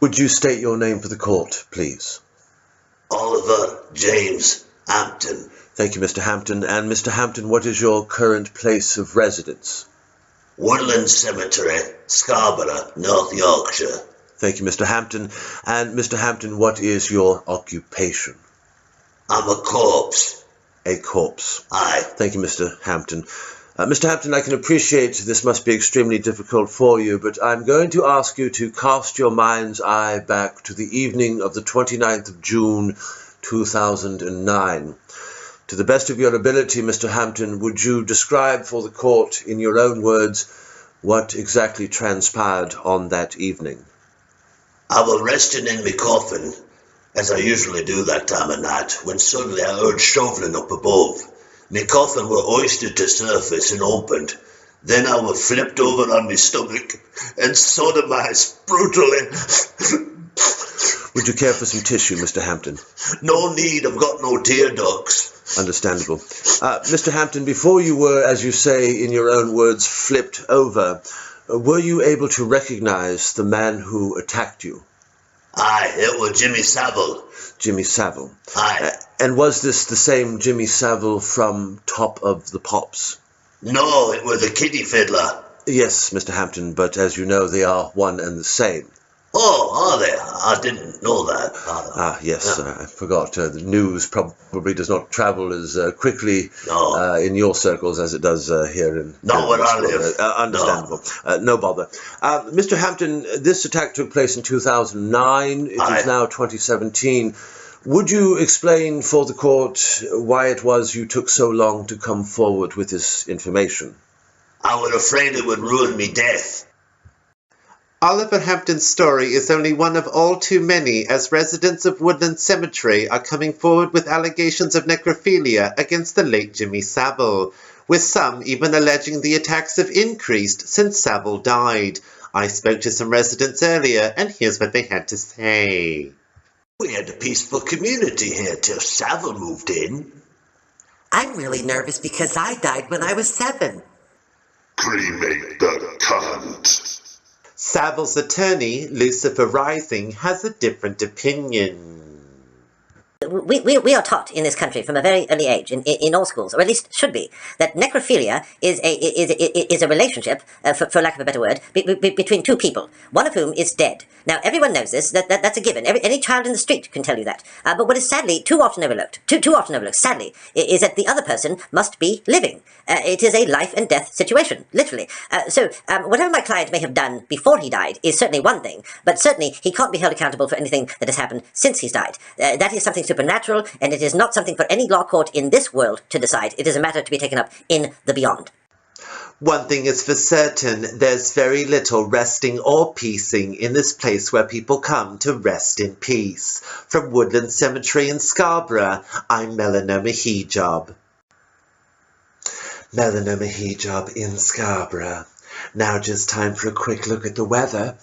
Would you state your name for the court, please? Oliver James Hampton. Thank you, Mr. Hampton. And Mr. Hampton, what is your current place of residence? Woodland Cemetery, Scarborough, North Yorkshire. Thank you, Mr. Hampton. And Mr. Hampton, what is your occupation? I'm a corpse. A corpse. Aye. Thank you, Mr. Hampton. Mr. Hampton, I can appreciate this must be extremely difficult for you, but I'm going to ask you to cast your mind's eye back to the evening of the 29th of June, 2009. To the best of your ability, Mr. Hampton, would you describe for the court, in your own words, what exactly transpired on that evening? I was resting in my coffin, as I usually do that time of night, when suddenly I heard shoveling up above. My coffin were hoisted to surface and opened. Then I was flipped over on my stomach and sodomized brutally. Would you care for some tissue, Mr. Hampton? No need, I've got no tear ducts. Understandable. Mr. Hampton, before you were, as you say in your own words, flipped over, were you able to recognize the man who attacked you? Aye, it was Jimmy Savile. Jimmy Savile. Aye. And was this the same Jimmy Savile from Top of the Pops? No, it was the kiddie fiddler. Yes, Mr. Hampton, but as you know, they are one and the same. Oh, are they? I didn't know that. Yes, yeah. I forgot. The news probably does not travel as quickly in your circles as it does here in... Not where I live. Understandable. No bother. Mr. Hampton, this attack took place in 2009. It is now 2017. Would you explain for the court why it was you took so long to come forward with this information? I was afraid it would ruin me death. Oliver Hampton's story is only one of all too many, as residents of Woodland Cemetery are coming forward with allegations of necrophilia against the late Jimmy Savile, with some even alleging the attacks have increased since Savile died. I spoke to some residents earlier, and here's what they had to say. We had a peaceful community here till Savile moved in. I'm really nervous because I died when I was 7. Cremate the cunt. Savile's attorney, Lucifer Rising, has a different opinion. We are taught in this country from a very early age, in all schools, or at least should be, that necrophilia is a relationship, for lack of a better word, between two people, one of whom is dead. Now, everyone knows this, that's a given. Any child in the street can tell you that. But what is sadly too often overlooked, sadly, is that the other person must be living. It is a life and death situation, literally. So, whatever my client may have done before he died is certainly one thing, but certainly he can't be held accountable for anything that has happened since he's died. That is something supernatural, and it is not something for any law court in this world to decide. It is a matter to be taken up in the beyond. One thing is for certain, there's very little resting or peacing in this place where people come to rest in peace. From Woodland Cemetery in Scarborough, I'm Melanoma Hijab. Melanoma Hijab in Scarborough. Now just time for a quick look at the weather.